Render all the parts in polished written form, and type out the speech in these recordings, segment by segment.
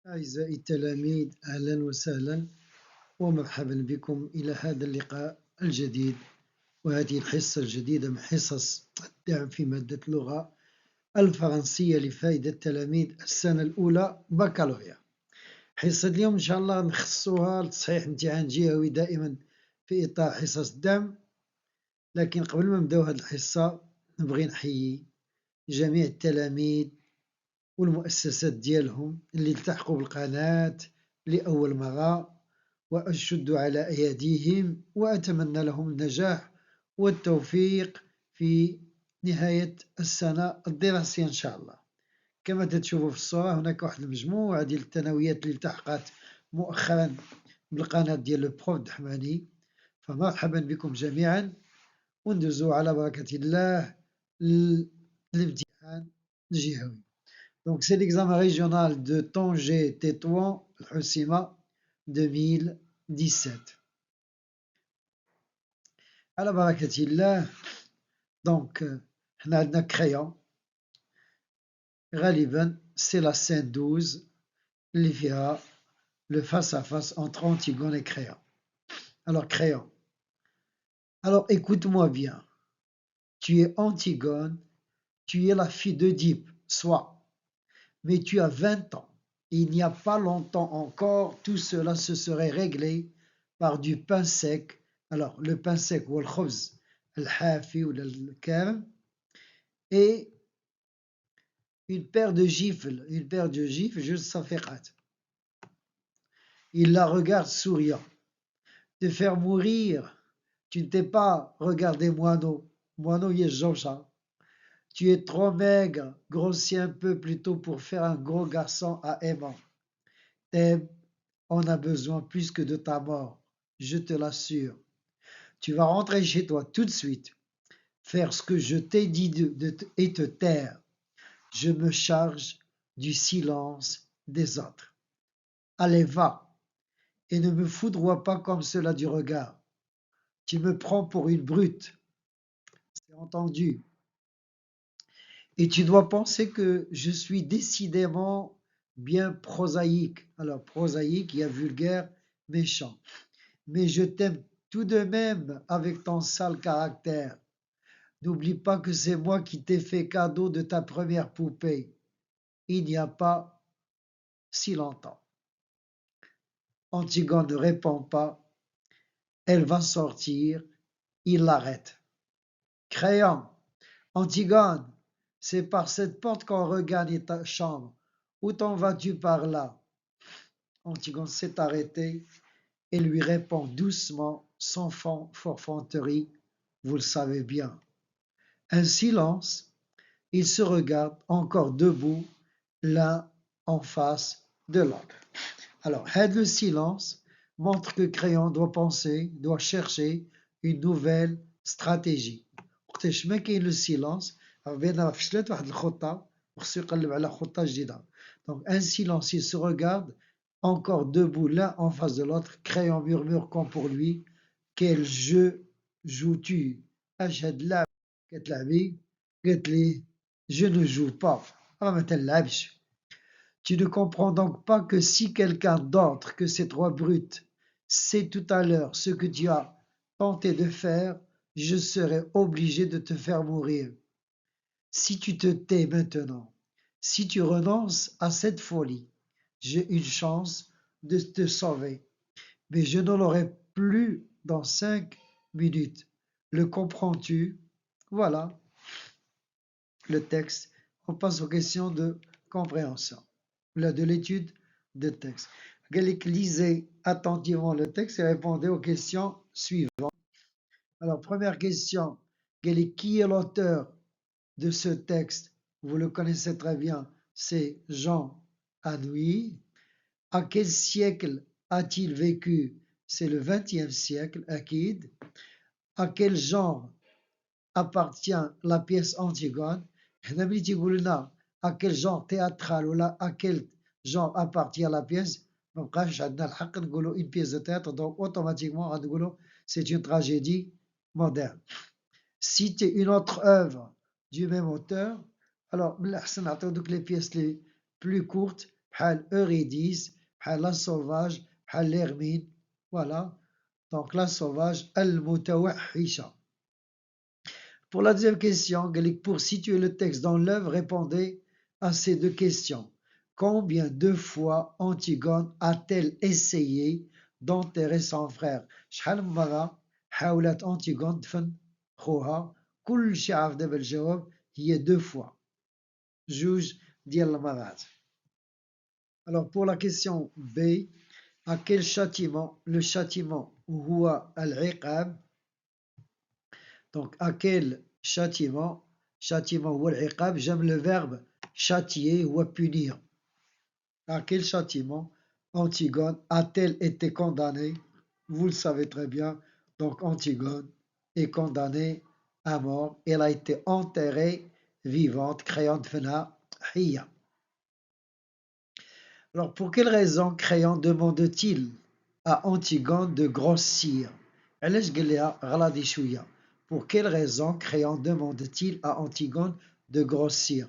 أعزائي التلاميذ، أهلا وسهلا ومرحبا بكم إلى هذا اللقاء الجديد وهذه الحصة الجديدة من حصص الدعم في مادة اللغة الفرنسية لفائدة تلاميذ السنة الأولى بكالوريا. حصة اليوم إن شاء الله نخصصها لتصحيح امتحان جهوي دائما في إطار حصص الدعم، لكن قبل ما نبداو هذه الحصة نبغي نحيي جميع التلاميذ والمؤسسات ديالهم اللي التحقوا بالقناة لأول مرة، وأشد على أيديهم وأتمنى لهم النجاح والتوفيق في نهاية السنة الدراسية إن شاء الله. كما تشوفوا في الصورة هناك واحد المجموعة ديال الثانويات اللي التحقت مؤخرا بالقناة ديال البروف دحماني، فمرحبا بكم جميعا وندوزوا على بركة الله الامتحان الجهوي. Donc, c'est l'examen régional de Tanger-Tétouan, Hossima 2017. على بركة الله. Donc, احنا عندنا crayon. غالبا c'est la scène 12 اللي فيها le face à face entre Antigone et Créon. Alors, Créon. Alors, écoute-moi bien. Tu es Antigone, tu es la fille d'Oedipe, soit. Mais tu as 20 ans. Il n'y a pas longtemps encore, tout cela se serait réglé par du pain sec. Alors, le pain sec, ou le khobz, le hafi ou le kerm, et une paire de gifles, juste safiqat. Il la regarde souriant. Te faire mourir, tu ne t'es pas regardé moineau yejosha. Tu es trop maigre, grossis un peu plutôt pour faire un gros garçon à aimant. Thème, on a besoin plus que de ta mort, je te l'assure. Tu vas rentrer chez toi tout de suite, faire ce que je t'ai dit et te taire. Je me charge du silence des autres. Allez, va, et ne me foudroie pas comme cela du regard. Tu me prends pour une brute, c'est entendu. Et tu dois penser que je suis décidément bien prosaïque. Alors, prosaïque, il y a vulgaire, méchant. Mais je t'aime tout de même avec ton sale caractère. N'oublie pas que c'est moi qui t'ai fait cadeau de ta première poupée. Il n'y a pas si longtemps. Antigone ne répond pas. Elle va sortir. Il l'arrête. Créon, Antigone, c'est par cette porte qu'on regagne ta chambre. Où t'en vas-tu par là? Antigone s'est arrêté et lui répond doucement, sans forfanterie. Vous le savez bien. Un silence. Ils se regardent encore debout, l'un en face de l'autre. Alors, le silence montre que Créon doit penser, doit chercher une nouvelle stratégie. وقتاش ما كاين le silence, بان فشلت واحد الخطة وخصو يقلب على خطة جديدة. Donc, un silence, ils se regardent encore debout, l'un en face de l'autre. Créon murmure comme pour lui, quel jeu joues-tu? أشهد لعب كتلعبي؟ قالت لي je ne joue pas. Tu ne comprends donc pas que si quelqu'un d'autre que ces trois brutes sait tout à l'heure ce que tu as tenté de faire, je serai obligé de te faire mourir. Si tu te tais maintenant, si tu renonces à cette folie, j'ai une chance de te sauver. Mais je ne l'aurai plus dans 5 minutes. Le comprends-tu? Voilà le texte. On passe aux questions de compréhension, de l'étude de texte. Lisez attentivement le texte et répondez aux questions suivantes. Alors, première question, qui est l'auteur de ce texte? Vous le connaissez très bien, c'est Jean Anouilh. À quel siècle a-t-il vécu? C'est le XXe siècle, Akid. À quel genre appartient la pièce Antigone? À quel genre théâtral ou à quel genre appartient la pièce? ما بقاش عندنا الحق نقولوا une pièce de théâtre, donc automatiquement غنقولوا c'est une tragédie moderne. Citer une autre œuvre du même auteur. Alors من الأحسن نعطيو دوك les pièces les plus courtes بحال Eurydice, بحال la sauvage, بحال l'hermine. Voilà. Donc la sauvage, المتوحشة. Pour la deuxième question, pour situer le texte dans l'œuvre, répondez à ces deux questions. Combien de fois Antigone a-t-elle essayé d'enterrer son frère؟ شحال من مرة حاولت أنتيغون دفن خوها؟ كلشي عارف دابا الجواب هي deux fois. جوج ديال المرات. Alors pour la question B, à quel châtiment? Le châtiment هو العقاب. Donc à quel châtiment? Châtiment ou العقاب, j'aime le verbe châtier ou punir. À quel châtiment Antigone a-t-elle été condamnée? Vous le savez très bien. Donc Antigone est condamnée à mort. Elle a été enterrée vivante, créant dfna hiya. Alors pour quelle raison Créon demande-t-il à Antigone de grossir? علاش قال لها غلاضي شوية؟ Pour quelle raison Créon demande-t-il à Antigone de grossir?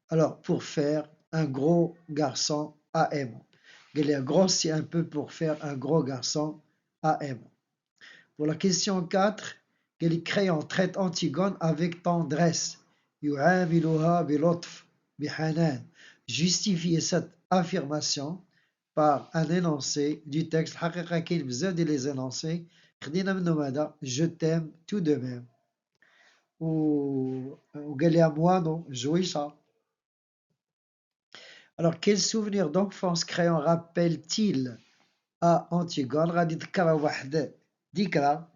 Alors pour faire un gros garçon à aimant. قال لها grossit un peu pour faire un gros garçon à aimant. Pour la question 4, Créon traite Antigone avec tendresse. يعاملها بلطف بحنان. Justifiez cette affirmation par un énoncé du texte. الحقيقة كاين بزاف ديال les énoncés خدينا منهم هذا je t'aime tout de même. وقال لها moi non جويشة. Alors quel souvenir d'enfance Créon rappelle-t-il à Antigone؟ غادي يذكرها واحد ذكرى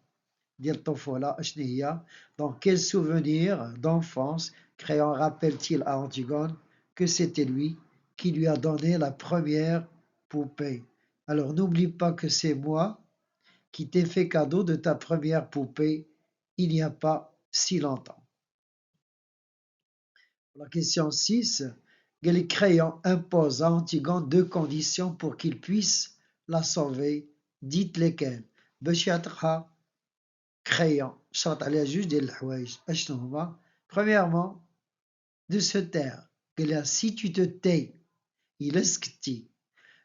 ديال الطفولة اشنو هي؟ Donc quel souvenir d'enfance Créon rappelle-t-il à Antigone que c'était lui qui lui a donné la première poupée? Alors n'oublie pas que c'est moi qui t'ai fait cadeau de ta première poupée il n'y a pas si longtemps. La question 6, Créon impose à Antigone deux conditions pour qu'il puisse la sauver. Dites lesquelles. باش يعتقها Créon شرط عليها جوج ديال الحوايج اشنو هما؟ Premièrement, de se taire. Si tu te tais, il est scripti.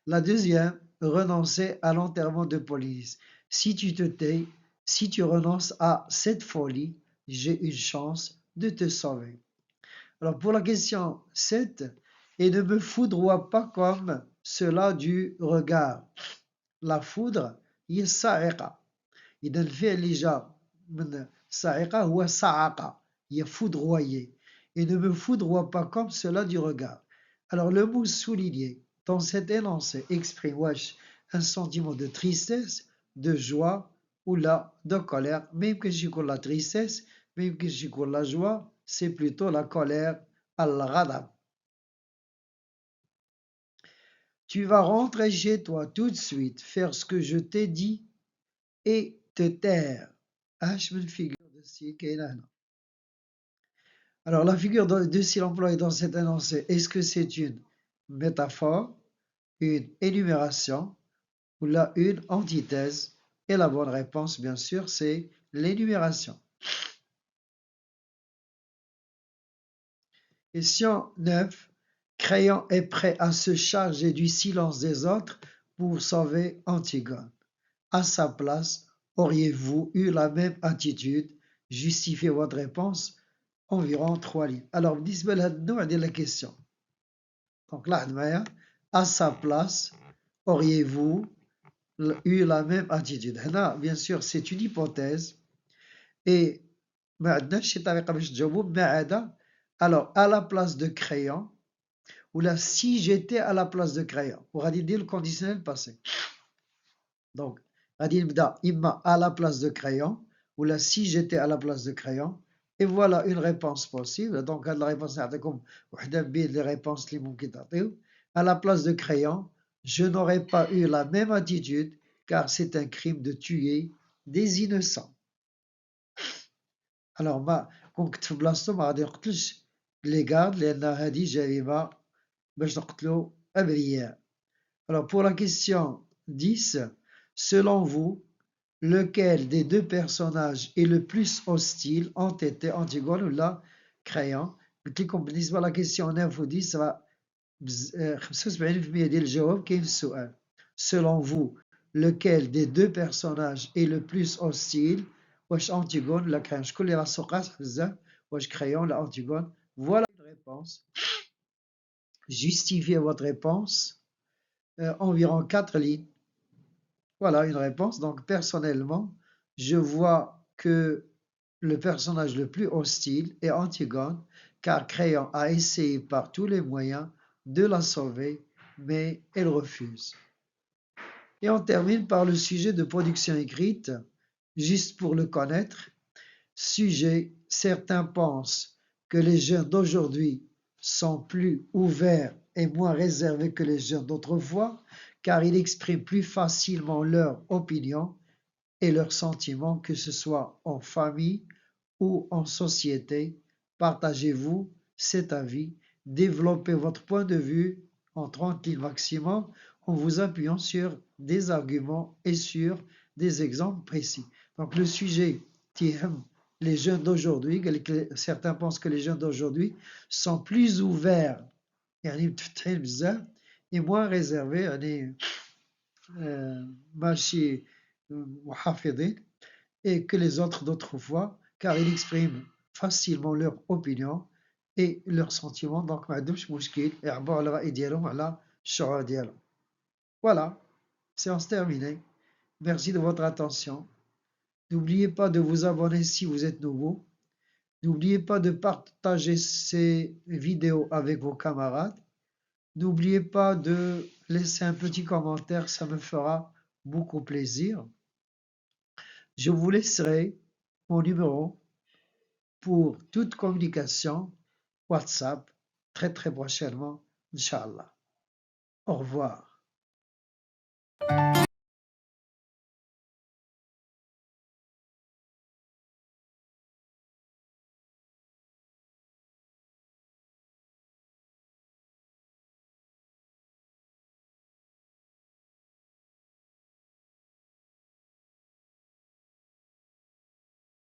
La deuxième, renoncer à l'enterrement de Polynice. Si tu te tais, si tu renonces à cette folie, j'ai une chance de te sauver. Alors pour la question 7, et ne me foudroie pas comme cela du regard. La foudre, هي الصاعقة. إذا الفعل اللي جا من صاعقة هو صعقة, هي foudroyer. Et ne me foudroie pas comme cela du regard. Alors le mot souligné dans cet énoncé exprime un sentiment de tristesse, de joie ou là de colère. Même que j'y la tristesse, même que j'y la joie, c'est plutôt la colère, al-ghadab. Tu vas rentrer chez toi tout de suite, faire ce que je t'ai dit et te taire. اش من figure de style كاينه هنا. Alors la figure de style employée dans cet énoncé, est-ce que c'est une métaphore, une énumération ou là une antithèse? Et la bonne réponse, bien sûr, c'est l'énumération. Question 9. Créon est prêt à se charger du silence des autres pour sauver Antigone. À sa place, auriez-vous eu la même attitude? Justifiez votre réponse. Environ 3 lignes. Alors, بالنسبة لهذا النوع ديال la question. Donc, لاحظ معايا. À sa place, auriez-vous eu la même attitude? هنا, bien sûr, c'est une hypothèse. Et ما عندناش شي طريقة باش تجاوبوا ما عدا. Alors, à la place de Créon, ou là, si j'étais à la place de Créon, وغادي ندير le conditionnel passé. Donc, غادي نبدا إما à la place de Créon, ou là, si j'étais à la place de Créon. Et voilà une réponse possible. Donc, la réponse نعطيكم وحدة من les réponses اللي ممكن تعطيو. À la place de Créon, je n'aurais pas eu la même attitude car c'est un crime de tuer des innocents. Alors ما كنت في بلاصتو ما غادي نقتلش les gardes لأن هذه جريمة باش نقتلو أبرياء. Alors pour la question 10, selon vous, lequel des deux personnages est le plus hostile ont été Antigone ou là Créon? قلت لكم بالنسبة à la question 9 ou 10 راه 75% ديال الجواب كاين في السؤال. Selon vous, lequel des deux personnages est le plus hostile? واش Antigone ولا كريون؟ شكون اللي راسو قاصح بزاف؟ واش كريون ولا Antigone? Voilà une réponse. Justifiez votre réponse. Environ 4 lignes. Voilà une réponse. Donc personnellement, je vois que le personnage le plus hostile est Antigone, car Créon a essayé par tous les moyens de la sauver, mais elle refuse. Et on termine par le sujet de production écrite, juste pour le connaître. Sujet, certains pensent que les jeunes d'aujourd'hui sont plus ouverts et moins réservés que les jeunes d'autrefois, car ils expriment plus facilement leur opinion et leurs sentiments, que ce soit en famille ou en société. Partagez-vous cet avis, développez votre point de vue en 30 lignes maximum en vous appuyant sur des arguments et sur des exemples précis. Donc le sujet les jeunes d'aujourd'hui, certains pensent que les jeunes d'aujourd'hui sont plus ouverts et moins réservés ماشي محافظين et que les autres d'autrefois, car ils expriment facilement leur opinion et leurs sentiments, donc ما عندهمش مشكل يعبروا على الرأي ديالهم على الشعور ديالهم. Voilà, séance terminée. Merci de votre attention. N'oubliez pas de vous abonner si vous êtes nouveau. N'oubliez pas de partager ces vidéos avec vos camarades. N'oubliez pas de laisser un petit commentaire, ça me fera beaucoup plaisir. Je vous laisserai mon numéro pour toute communication WhatsApp très prochainement, Inch'Allah. Au revoir.